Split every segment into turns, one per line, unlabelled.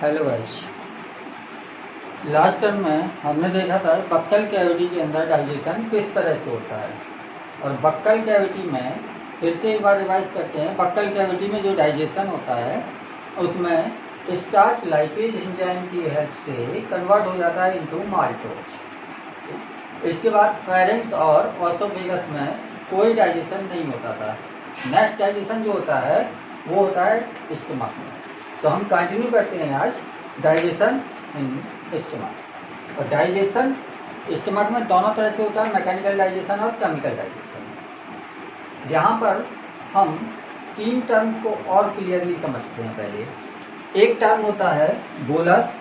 Hello guys. Last term में हमने देखा था बक्कल कैविटी के अंदर डाइजेशन किस तरह से होता है, और बक्कल कैविटी में फिर से एक बार रिवाइज करते हैं। बक्कल कैविटी में जो डाइजेशन होता है उसमें स्टार्च लाइपेज एंजाइम की हेल्प से कन्वर्ट हो जाता है इनटू माल्टोज। इसके बाद फेरेंक्स और ओसोफेगस में कोई डाइजेशन नहीं होता था। नेक्स्ट डाइजेशन जो होता है वो होता है स्टमक में। तो हम कंटिन्यू करते हैं आज डाइजेशन इन स्टमक। और डाइजेशन स्टमक में दोनों तरह से होता है, मैकेनिकल डाइजेशन और केमिकल डाइजेशन। यहाँ पर हम तीन टर्म्स को और क्लियरली समझते हैं। पहले एक टर्म होता है बोलस,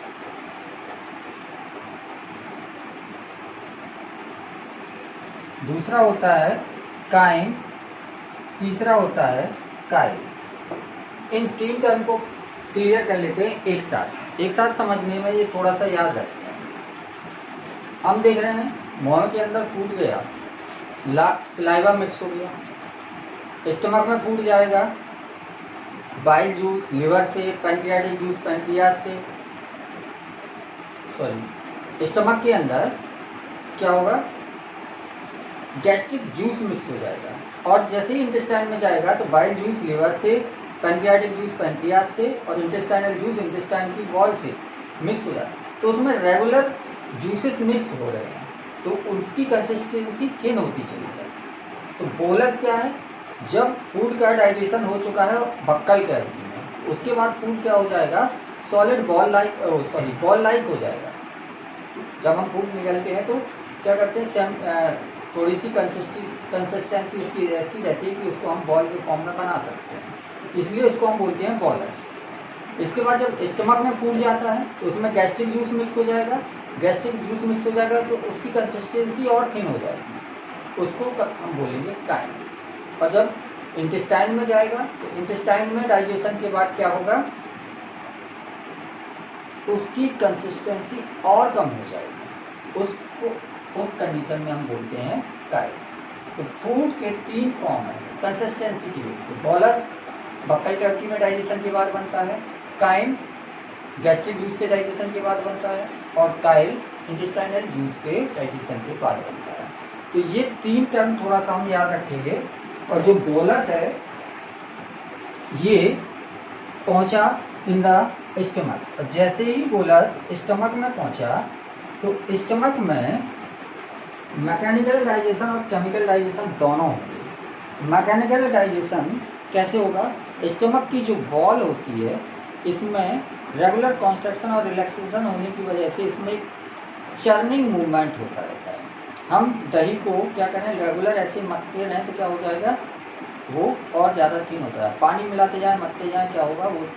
दूसरा होता है काइम, तीसरा होता है काइल। इन तीन टर्म को क्लियर कर लेते हैं एक साथ समझने में ये थोड़ा सा याद रखते हैं। हम देख रहे हैं मुंह के अंदर फूड गया, सलाइवा मिक्स हो गया, स्टमक में फूड जाएगा, बाइल जूस लिवर से, पैनक्रियाटिक जूस पैनक्रियास से, स्टमक के अंदर क्या होगा, गैस्ट्रिक जूस मिक्स हो जाएगा। और जैसे ही इंटेस्टाइन में जाएगा तो बाइल जूस लिवर से, पैनक्रियाटिक जूस पैनक्रियास से और इंटेस्टाइनल जूस इंटेस्टाइन की वॉल से मिक्स हो जाता है। तो उसमें रेगुलर जूसेस मिक्स हो रहे हैं तो उसकी कंसिस्टेंसी थिन होती चली है। तो बोलस क्या है, जब फूड का डाइजेशन हो चुका है बक्कल कैविटी में, उसके बाद फूड क्या हो जाएगा, सॉलिड बॉल लाइक हो जाएगा। जब हम फूड निकलते हैं तो क्या करते हैं, थोड़ी सी कंसिस्टेंसी उसकी ऐसी रहती है कि उसको हम बॉल के फॉर्म में बना सकते हैं, इसलिए उसको हम बोलते हैं बॉलस। इसके बाद जब स्टमक में फूड जाता है तो उसमें गैस्ट्रिक जूस मिक्स हो जाएगा, तो उसकी कंसिस्टेंसी और थिन हो जाएगी, उसको हम बोलेंगे काइम। और जब इंटेस्टाइन में जाएगा तो इंटेस्टाइन में डाइजेशन के बाद क्या होगा, उसकी कंसिस्टेंसी और कम हो जाएगी, उस कंडीशन में हम बोलते हैं काइम। तो फूड के तीन फॉर्म है कंसिस्टेंसी की बेस पे। बॉलस बक्कल कैविटी में डाइजेशन के बाद बनता है, काइम गैस्ट्रिक जूस से डाइजेशन के बाद बनता है, और काइल इंटेस्टाइनल जूस के डाइजेशन के बाद बनता है। तो ये तीन टर्म थोड़ा सा हम याद रखेंगे। और जो बोलस है ये पहुंचा इन द स्टमक, और जैसे ही बोलस स्टमक में पहुंचा तो स्टमक में मैकेनिकल डाइजेशन और केमिकल डाइजेशन दोनों होंगे। मैकेनिकल डाइजेशन कैसे होगा, स्टमक की जो वॉल होती है इसमें रेगुलर कॉन्स्ट्रक्शन और रिलैक्सेशन होने की वजह से इसमें एक चर्निंग मूवमेंट होता रहता है। हम दही को क्या करें, रेगुलर ऐसे मथते रहें तो क्या हो जाएगा, वो और ज़्यादा थिन होता है। पानी मिलाते जाएं मथते जाएं, क्या होगा, वो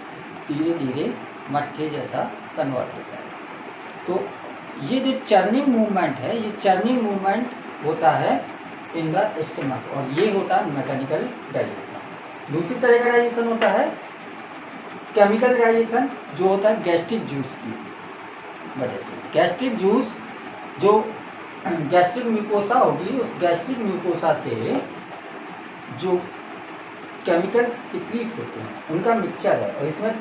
धीरे धीरे मट्ठे जैसा कन्वर्ट होता है। तो ये जो चर्निंग मूवमेंट है, ये चर्निंग मूवमेंट होता है इन द स्टमक, और ये होता है मैकेनिकल डाइजेशन। दूसरी तरह का डाइजेशन होता है केमिकल डाइजेशन, जो होता है गैस्ट्रिक जूस की वजह से। गैस्ट्रिक जूस जो गैस्ट्रिक म्यूकोसा होगी, उस गैस्ट्रिक म्यूकोसा से जो केमिकल सिक्रीट होते हैं उनका मिक्सचर है, और इसमें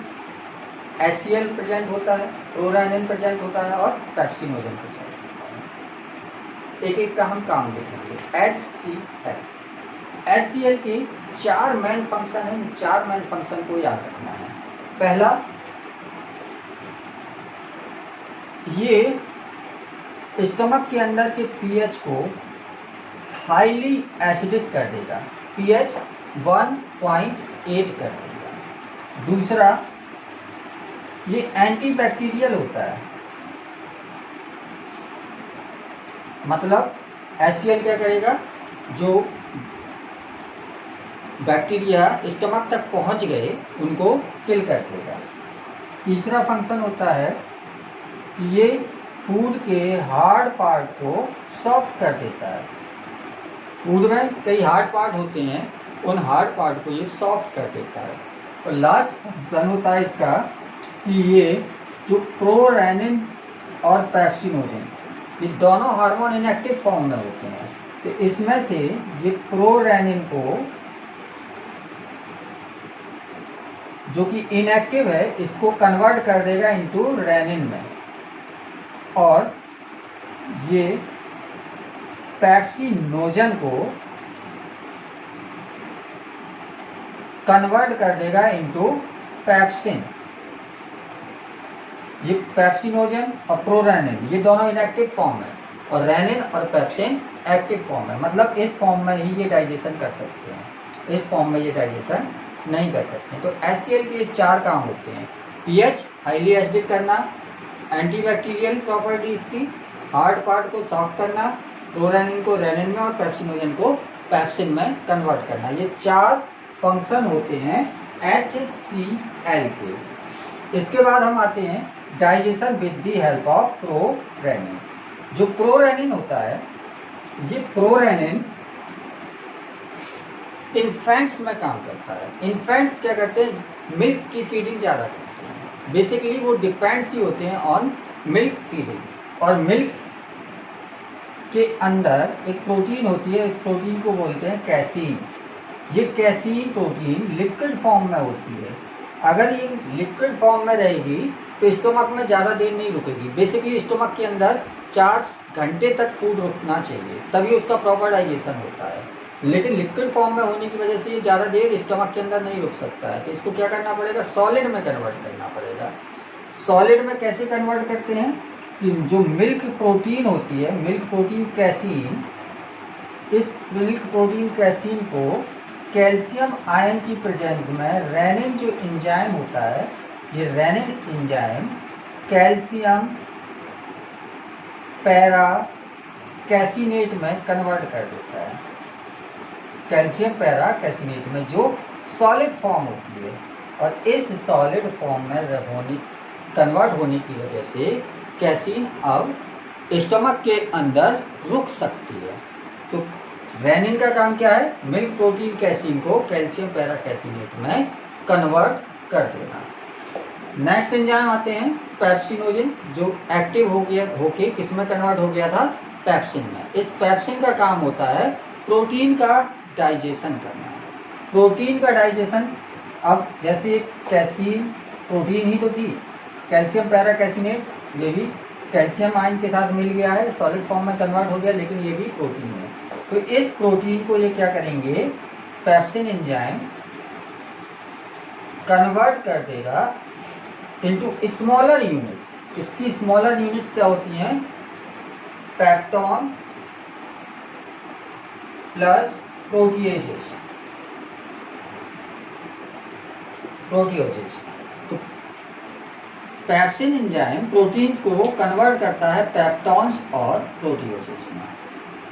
HCl प्रेजेंट होता है, प्रोरैनिन प्रेजेंट होता है और पेप्सिनोजन प्रेजेंट होता है। एक एक का हम काम देखेंगे। HCl के 4 मेन फंक्शन है, इन 4 मेन फंक्शन को याद रखना है। पहला, ये स्टमक के अंदर के pH को हाईली एसिडिक कर देगा, pH 1.8 कर देगा। दूसरा, ये एंटीबैक्टीरियल होता है, मतलब HCl क्या करेगा, जो बैक्टीरिया स्टमक तक पहुंच गए उनको किल कर देगा। तीसरा फंक्शन होता है कि ये फूड के हार्ड पार्ट को सॉफ्ट कर देता है। फूड में कई हार्ड पार्ट होते हैं, उन हार्ड पार्ट को ये सॉफ्ट कर देता है। और लास्ट फंक्शन होता है इसका कि ये जो प्रोरैनिन और पेप्सिनोजन, ये दोनों हार्मोन इनएक्टिव फॉर्म में होते हैं, तो इसमें से ये प्रोरैनिन को जो कि इनएक्टिव है इसको कन्वर्ट कर देगा इनटू रेनिन में, और ये पेप्सिनोजन को कन्वर्ट कर देगा इनटू पेप्सिन। ये पेप्सिनोजन और प्रोरेनिन ये दोनों इनएक्टिव फॉर्म है, और रेनिन और पेप्सिन एक्टिव फॉर्म है। मतलब इस फॉर्म में ही ये डाइजेशन कर सकते हैं, इस फॉर्म में ये डाइजेशन नहीं कर सकते। तो HCl के ये 4 काम होते हैं: pH हाईली एसिडिक करना, एंटीबैक्टीरियल प्रॉपर्टी इसकी, हार्ड पार्ट को सॉफ्ट करना, प्रोरेनिन को रेनिन में और पेप्सिनोजन को पेप्सिन में कन्वर्ट करना। ये 4 फंक्शन होते हैं HCl के। इसके बाद हम आते हैं digestion with the help of prorennin. जो प्रोरेनिन होता है, ये प्रोरेनिन इन्फेंट्स में काम करता है। इन्फेंट्स क्या करते हैं? मिल्क की फीडिंग ज़्यादा करते हैं। बेसिकली वो डिपेंड्स ही होते हैं ऑन मिल्क फीडिंग। और मिल्क के अंदर एक प्रोटीन होती है, इस प्रोटीन को बोलते हैं कैसीन। ये कैसीन प्रोटीन लिक्विड फॉर्म में होती है। अगर ये लिक्विड फॉर्म में रहेगी तो स्टोमक में ज़्यादा देर नहीं रुकेगी। बेसिकली स्टोमक के अंदर 4 घंटे तक फूड रुकना चाहिए, तभी उसका प्रॉपर डाइजेशन होता है। लेकिन लिक्विड फॉर्म में होने की वजह से ये ज़्यादा देर स्टोमक के अंदर नहीं रुक सकता है, तो इसको क्या करना पड़ेगा? सॉलिड में कन्वर्ट करना पड़ेगा। सॉलिड में कैसे कन्वर्ट करते हैं कि जो मिल्क प्रोटीन होती है, मिल्क प्रोटीन कैसीन, इस मिल्क प्रोटीन कैसीन को कैल्शियम आयन की प्रेजेंस में रेनिन जो एंजाइम होता है, ये रेनिन एंजाइम कैल्शियम पैरा कैसिनेट में कन्वर्ट कर देता है। कैल्शियम पैरा कैसिनेट में जो सॉलिड फॉर्म होती है, और इस सॉलिड फॉर्म में कन्वर्ट होने की वजह से कैसीन अब स्टमक के अंदर रुक सकती है। तो रेनिन का काम क्या है? मिल्क प्रोटीन कैसीन को कैल्शियम पैरा कैसिनेट में कन्वर्ट कर देना। नेक्स्ट एंजाइम आते हैं पेप्सिनोजन, जो एक्टिव होके किस में कन्वर्ट हो गया था? पेप्सिन में। इस पेप्सिन का काम होता है प्रोटीन का डाइजेशन करना। प्रोटीन का डाइजेशन, अब जैसे कैसीन प्रोटीन ही तो थी, कैल्शियम पैरा कैसिनेट ये भी कैल्शियम आयन के साथ मिल गया है, सॉलिड फॉर्म में कन्वर्ट हो गया, लेकिन ये भी प्रोटीन है। तो इस प्रोटीन को ये क्या करेंगे? पेप्सिन एंजाइम कन्वर्ट कर देगा इनटू स्मॉलर यूनिट्स। इसकी स्मॉलर यूनिट्स क्या होती हैं? Peptones plus proteases. तो पेप्सिन एंजाइम प्रोटीन्स को कन्वर्ट करता है पेप्टॉन्स और प्रोटीओजेस में।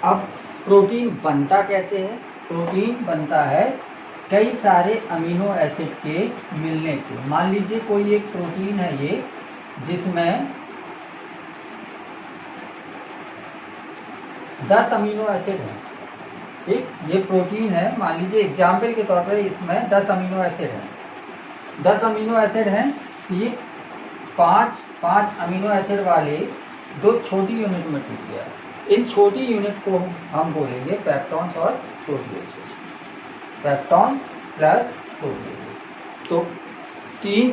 अब प्रोटीन बनता कैसे है? प्रोटीन बनता है कई सारे अमीनो एसिड के मिलने से। मान लीजिए कोई एक प्रोटीन है ये, जिसमें 10 अमीनो एसिड हैं। ठीक, ये प्रोटीन है, मान लीजिए एग्जाम्पल के तौर पर इसमें 10 अमीनो एसिड हैं। 10 अमीनो एसिड हैं, ये 5 अमीनो एसिड वाले 2 छोटी यूनिट में टूट गया। इन छोटी यूनिट को हम बोलेंगे पेप्टॉन्स और प्रोटीएजेस। Peptones plus proteases. तो 3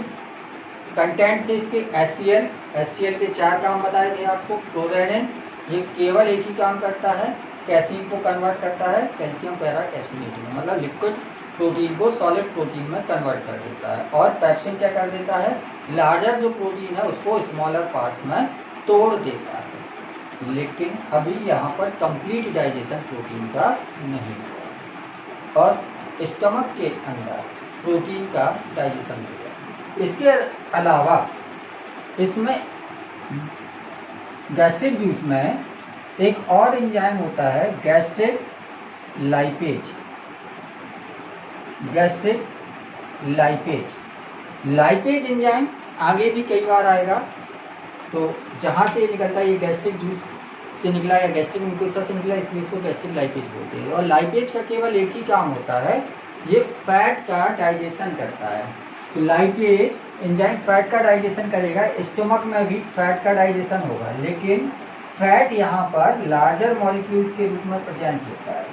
कंटेंट थे इसके। HCl के 4 काम बताए थे आपको। प्रोरेनिन ये केवल एक ही काम करता है, कैसीन को कन्वर्ट करता है कैल्शियम पैरा कैसिनेट में, मतलब लिक्विड प्रोटीन को सॉलिड प्रोटीन में कन्वर्ट कर देता है। और पेप्सिन क्या कर देता है? लार्जर जो प्रोटीन है उसको स्मॉलर पार्ट्स में तोड़ देता है। लेकिन अभी यहाँ पर कंप्लीट डाइजेशन प्रोटीन का नहीं हुआ, और स्टमक के अंदर प्रोटीन का डाइजेशन होगा। इसके अलावा इसमें गैस्ट्रिक जूस में एक और एंजाइम होता है gastric lipase. Gastric lipase enzyme आगे भी कई बार आएगा। तो जहाँ से निकलता है, ये गैस्ट्रिक जूस से निकला या गैस्ट्रिक म्यूकोसा से निकला, इसलिए इसको गैस्ट्रिक लाइपेज बोलते हैं। और लाइपेज का केवल एक ही काम होता है, ये फैट का डाइजेशन करता है। तो लाइपेज एंजाइम फैट का डाइजेशन करेगा। स्टमक में भी फैट का डाइजेशन होगा, लेकिन फैट यहाँ पर लार्जर मॉलिक्यूल्स के रूप में प्रेजेंट होता है।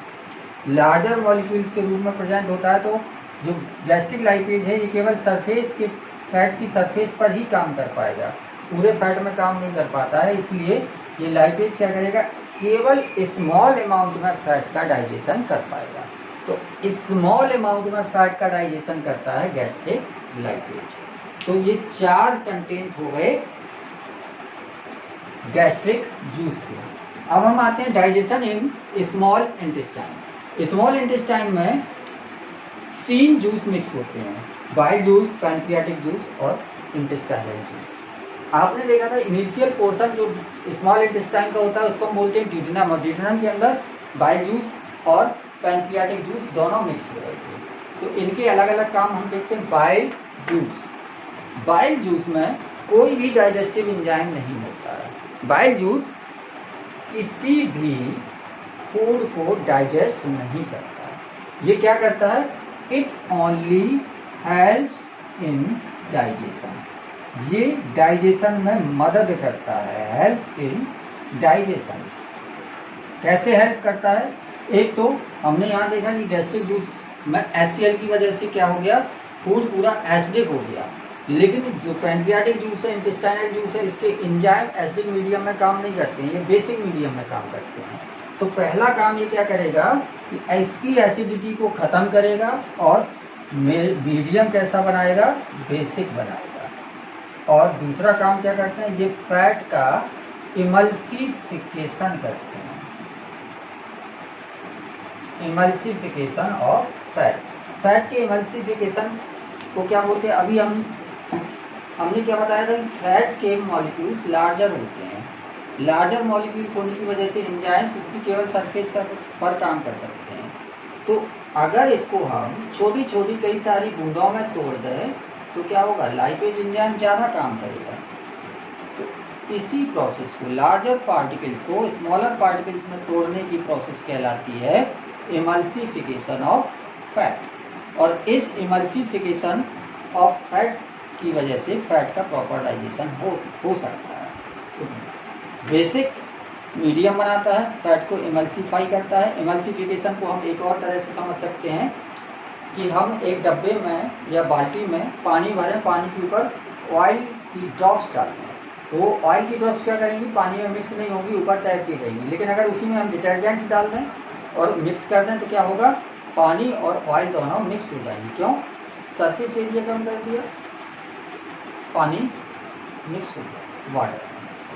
लार्जर मॉलिक्यूल्स के रूप में प्रेजेंट होता है, तो जो गैस्ट्रिक लाइपेज है ये केवल सरफेस के फैट की सरफेस पर ही काम कर पाएगा, पूरे फैट में काम नहीं कर पाता है। इसलिए ये लाइपेज क्या करेगा, केवल स्मॉल अमाउंट में फैट का डाइजेशन कर पाएगा। तो स्मॉल अमाउंट में फैट का डाइजेशन करता है गैस्ट्रिक लाइपेज। तो ये 4 कंटेंट हो गए गैस्ट्रिक जूस के। अब हम आते हैं digestion in small intestine. Small intestine में 3 जूस मिक्स होते हैं, बाइल जूस, पैनक्रियाटिक जूस और इंटेस्टाइनल जूस। आपने देखा था इनिशियल पोर्शन जो स्मॉल इंटेस्टाइन का होता है उसको हम बोलते हैं ड्यूडेनम, और ड्यूडेनम के अंदर बाइल जूस और पैनक्रियाटिक जूस दोनों मिक्स हो रहे थे। तो इनके अलग अलग काम हम देखते हैं। बाइल जूस में कोई भी डाइजेस्टिव एंजाइम नहीं होता है। बाइल जूस किसी भी फूड को डाइजेस्ट नहीं करता है। ये क्या करता है, it only helps in digestion. ये डाइजेशन में मदद करता है, हेल्प इन डाइजेशन। कैसे हेल्प करता है, एक तो हमने यहाँ देखा कि गैस्ट्रिक जूस में HCl की वजह से क्या हो गया, फूड पूरा एसिडिक हो गया। लेकिन जो पैनक्रियाटिक जूस है, इंटेस्टाइनल जूस है, इसके एंजाइम एसिडिक मीडियम में काम नहीं करते हैं, ये बेसिक मीडियम में काम करते हैं। तो पहला काम ये क्या करेगा कि इसकी एसिडिटी को ख़त्म करेगा और मीडियम कैसा बनाएगा, बेसिक बनाएगा। और दूसरा काम क्या करते हैं, ये फैट का इमल्सिफिकेशन करते हैं, इमल्सिफिकेशन ऑफ फैट। फैट के इमल्सिफिकेशन को क्या बोलते हैं, अभी हमने क्या बताया था कि फैट के मॉलिक्यूल्स लार्जर होते हैं। लार्जर मॉलिक्यूल्स होने की वजह से एंजाइम्स इसकी केवल सरफेस पर काम कर सकते हैं। तो अगर इसको हम छोटी छोटी कई सारी बूंदों में तोड़ दें तो क्या होगा, लाइपेज एंजाइम ज़्यादा काम करेगा। तो इसी प्रोसेस को, लार्जर पार्टिकल्स को स्मॉलर पार्टिकल्स में तोड़ने की प्रोसेस कहलाती है इमल्सिफिकेशन ऑफ फैट। और इस इमल्सिफिकेशन ऑफ फैट की वजह से फैट का प्रॉपर डाइजेशन हो सकता है। तो बेसिक मीडियम बनाता है, फैट को इमल्सिफाई करता है। इमल्सिफिकेशन को हम एक और तरह से समझ सकते हैं कि हम एक डब्बे में या बाल्टी में पानी भरें, पानी के ऊपर ऑयल की ड्रॉप्स डालते हैं, तो वो ऑयल की ड्रॉप्स क्या करेंगी, पानी में मिक्स नहीं होंगी, ऊपर तैरती रहेंगी। लेकिन अगर उसी में हम डिटर्जेंट्स डाल दें और मिक्स कर दें तो क्या होगा, पानी और ऑयल दोनों मिक्स हो जाएंगे। क्यों, सरफेस एरिया कम कर दिया, पानी मिक्स हो गया, वाटर।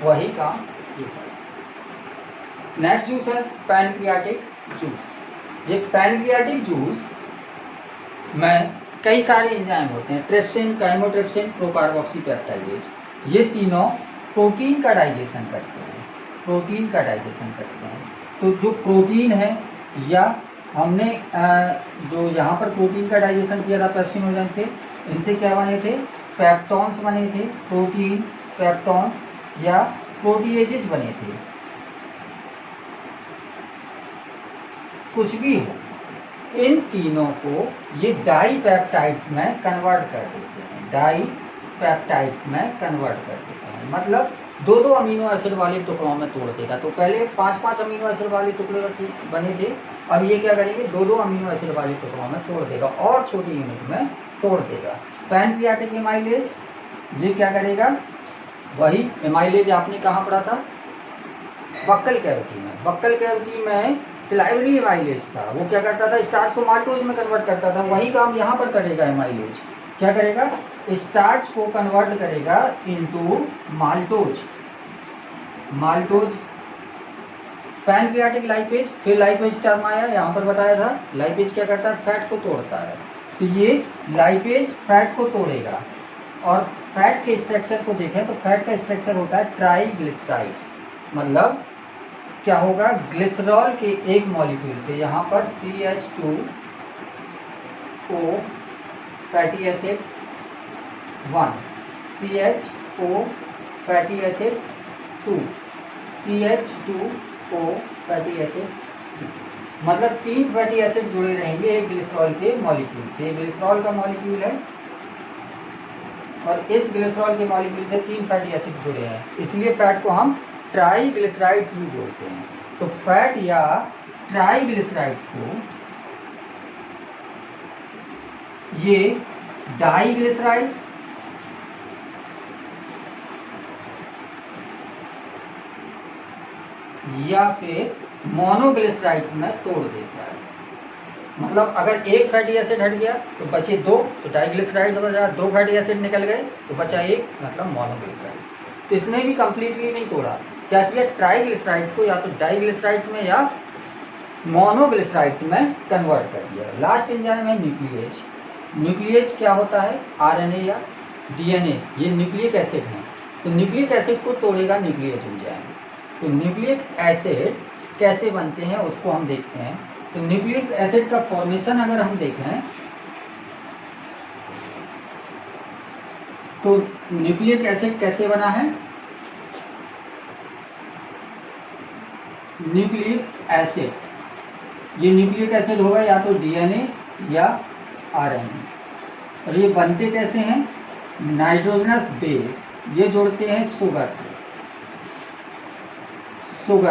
वही काम ये है। नेक्स्ट जूस है पैनक्रियाटिक जूस। ये पैनक्रियाटिक जूस में कई सारे एंजाइम होते हैं, ट्रिप्सिन, काइमोट्रिप्सिन, प्रोकार्बोक्सीपेप्टाइडेज। ये तीनों प्रोटीन का डाइजेशन करते हैं, प्रोटीन का डाइजेशन करते हैं। तो जो प्रोटीन है, या हमने जो यहाँ पर प्रोटीन का डाइजेशन किया था पेप्सिनोजन से, इनसे क्या बने थे, पेप्टॉन्स बने थे, प्रोटीन पेप्टॉन्स या प्रोटीएजेस बने थे। कुछ भी हो, इन तीनों को ये डाईपेप्टाइड्स में कन्वर्ट कर देते हैं, डाईपेप्टाइड्स में कन्वर्ट कर देते हैं। मतलब 2-2 अमीनो एसिड वाले टुकड़ों में तोड़ देगा। तो पहले 5-5 अमीनो एसिड वाले टुकड़े बने थे, अब ये क्या करेंगे, 2-2 अमीनो एसिड वाले टुकड़ों में तोड़ देगा और छोटी यूनिट में तोड़ देगा। पैनक्रियाटिक एमाइलेज ये क्या करेगा, वही एमाइलेज आपने कहाँ पढ़ा था, बक्कल कैविटी में। बक्कल कैविटी में सिलाइवरी एमाइलेज था, वो क्या करता था, स्टार्च को माल्टोज में कन्वर्ट करता था। वही काम यहाँ पर करेगा एमाइलेज। क्या करेगा, स्टार्च को कन्वर्ट करेगा into maltose. Maltose pancreatic lipase, फिर लाइपेज टर्म आया, यहाँ पर बताया था लाइपेज क्या करता है, फैट को तोड़ता है। तो ये लाइपेज फैट को तोड़ेगा। और फैट के स्ट्रक्चर को देखें तो फैट का स्ट्रक्चर होता है ट्राइग्लिसराइड्स। मतलब क्या होगा, ग्लिसरॉल के एक मॉलिक्यूल से, यहाँ पर CH2 O fatty acid 1, CHO fatty acid 2, CH2O fatty acid 2। मतलब 3 फैटी एसिड जुड़े रहेंगे एक ग्लिसरॉल के मॉलिक्यूल से। ये ग्लिसरॉल का मॉलिक्यूल है और इस ग्लिसरॉल के मॉलिक्यूल से 3 फैटी एसिड जुड़े हैं, इसलिए फैट को हम ट्राइग्लिसराइड्स भी बोलते हैं। तो फैट या ट्राइग्लिसराइड्स को ये डाइग्लिसराइड्स या फिर मोनोग्लिसराइड्स में तोड़ देता है। मतलब अगर एक फैटी एसिड हट गया तो बचे दो, तो डाइग्लिसराइड बचा, दो फैटी एसिड निकल गए तो बचा एक, मतलब मोनोग्लिसराइड। तो इसने भी कंप्लीटली नहीं तोड़ा, क्या किया, ट्राइग्लिसराइड्स को या तो डाइग्लिसराइड्स में या मोनोग्लिसराइड्स में कन्वर्ट कर दिया। लास्ट एंजाइम है न्यूक्लिएज। न्यूक्लिएज क्या होता है, आरएनए या डीएनए, ये न्यूक्लिक एसिड है, तो न्यूक्लिक एसिड को तोड़ेगा न्यूक्लिएज एंजाइम। तो न्यूक्लिक एसिड कैसे बनते हैं उसको हम देखते हैं। तो न्यूक्लिक एसिड का फॉर्मेशन अगर हम देखें तो न्यूक्लिक एसिड कैसे बना है, न्यूक्लिक एसिड, ये न्यूक्लिक एसिड होगा या तो डीएनए या आरएनए। और ये बनते कैसे हैं, नाइट्रोजनस बेस ये जोड़ते हैं शुगर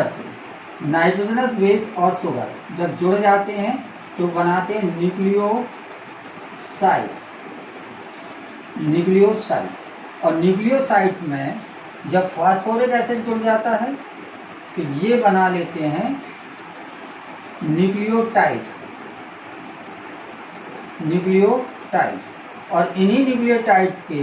से, नाइट्रोजनस बेस और शुगर जब जुड़ जाते हैं तो बनाते हैं न्यूक्लियोसाइड्स। और न्यूक्लियोसाइड्स में जब फास्फोरिक एसिड जुड़ जाता है तो ये बना लेते हैं न्यूक्लियोटाइड्स। और इन्हीं न्यूक्लियोटाइड्स के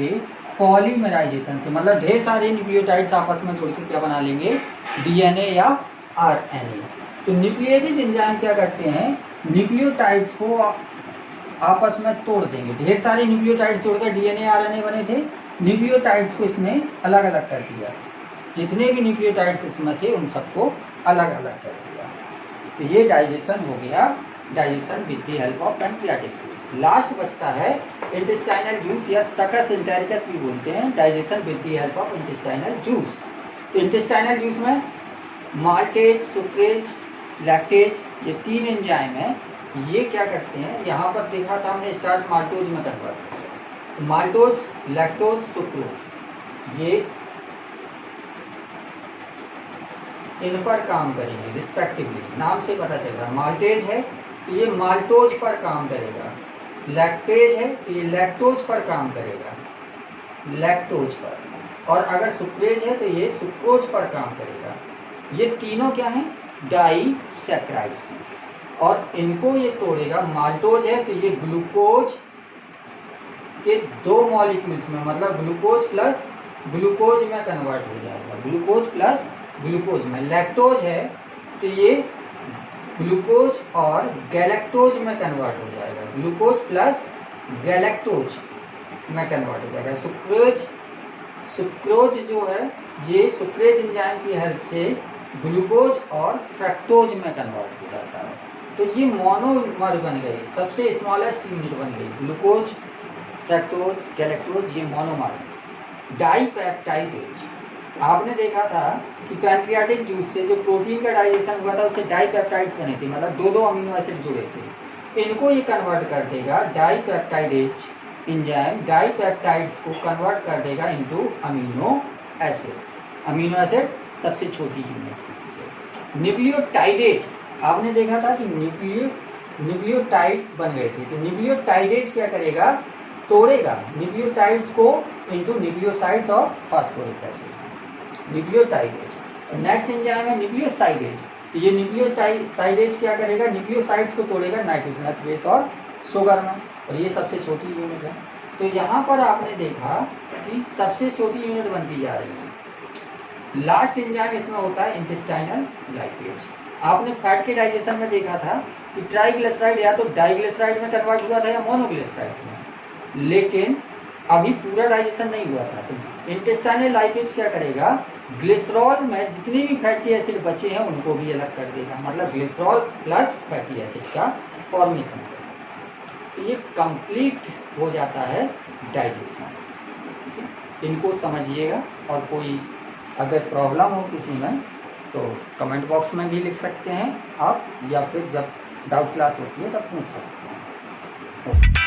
पॉलीमराइजेशन से, मतलब ढेर सारे न्यूक्लियोटाइड्स आपस में जुड़कर क्या बना लेंगे, डीएनए या आरएनए। तो न्यूक्लिएजेस एंजाइम क्या करते हैं, न्यूक्लियोटाइड्स को आपस में तोड़ देंगे। ढेर सारे न्यूक्लियोटाइड्स जोड़कर डीएनए आरएनए बने थे, न्यूक्लियोटाइड्स को इसने अलग अलग कर दिया। जितने भी न्यूक्लियोटाइड्स इसमें थे उन सबको अलग अलग कर दिया। तो ये डाइजेशन हो गया, digestion with the help of pancreatic juice. Last बचता है इंटेस्टाइनल जूस या सकस इंटेरिकस भी बोलते हैं, digestion with the help of intestinal juice. तो इंटेस्टाइनल जूस में माल्टेज, सुक्रेज, लैक्टेज, ये तीन एंजाइम हैं। ये क्या करते हैं, यहाँ पर देखा था हमने स्टार्च माल्टोज में कन्वर्ट, माल्टोज, लैक्टोज, सुक्रोज, ये इन पर काम करेंगे रिस्पेक्टिवली। नाम से पता चल रहा है, माल्टेज है तो ये माल्टोज पर काम करेगा, लैक्टेज है तो ये लैक्टोज पर काम करेगा, लैक्टोज पर, और अगर सुक्रेज है तो ये सुक्रोज पर काम करेगा। ये तीनों क्या हैं, डाइसैकराइड्स हैं, और इनको ये तोड़ेगा। माल्टोज है तो ये ग्लूकोज के दो मॉलिक्यूल्स में, मतलब ग्लूकोज प्लस ग्लूकोज में कन्वर्ट हो जाएगा, ग्लूकोज प्लस ग्लूकोज में। लैक्टोज है तो ये ग्लूकोज और गैलेक्टोज में कन्वर्ट हो जाएगा, ग्लूकोज प्लस गैलेक्टोज में कन्वर्ट हो जाएगा। सुक्रोज जो है ये सुक्रेज एंजाइम की हेल्प से ग्लूकोज और फ्रक्टोज में कन्वर्ट हो जाता है। तो ये मोनोमर बन गए, सबसे स्मॉलेस्ट यूनिट बन गई, ग्लूकोज, फ्रक्टोज, गैलेक्टोज, ये मोनोमर। डाइपेप्टाइडेज, आपने देखा था कि पैंक्रियाटिक जूस से जो प्रोटीन का डाइजेशन हुआ था उससे डाइपेप्टाइड्स बने थे, मतलब दो दो अमीनो एसिड जुड़े थे। इनको ये कन्वर्ट कर देगा, डाइपेप्टाइडेज एंजाइम डाइपेप्टाइड्स को कन्वर्ट कर देगा into amino acid. Amino acid सबसे छोटी यूनिट। न्यूक्लियोटाइडेज, आपने देखा था कि न्यूक्लियोटाइड्स बन गए थे, तो न्यूक्लियोटाइडेज क्या करेगा, तोड़ेगा न्यूक्लियोटाइड्स को इनटू न्यूक्लियोसाइड्स और phosphoric acid, nucleotidase. Next enzyme है न्यूक्लियोसाइडेज, तो ये न्यूक्लियोसाइडेज क्या करेगा, न्यूक्लियोसाइड्स को तोड़ेगा नाइट्रोजनस बेस और शुगर में, और ये सबसे छोटी यूनिट है। तो यहाँ पर आपने देखा कि सबसे छोटी यूनिट बनती जा रही है। लास्ट एंजाइम इसमें होता है इंटेस्टाइनल लाइपेज। आपने फैट के डाइजेशन में देखा था कि ट्राइग्लिसराइड या तो डाइग्लिसराइड में कन्वर्ट हुआ था या मोनोग्लिसराइड में, लेकिन अभी पूरा डाइजेशन नहीं हुआ था। तो इंटेस्टाइनल लाइपेज क्या करेगा, ग्लिसरॉल में जितने भी फैटी एसिड बचे हैं उनको भी अलग कर देगा, मतलब ग्लिसरॉल प्लस फैटी एसिड का फॉर्मेशन करेगा। तो ये कंप्लीट हो जाता है डाइजेशन। इनको समझिएगा, और कोई अगर प्रॉब्लम हो किसी में तो कमेंट बॉक्स में भी लिख सकते हैं आप, या फिर जब डाउट क्लास होती है तब पूछ सकते हैं।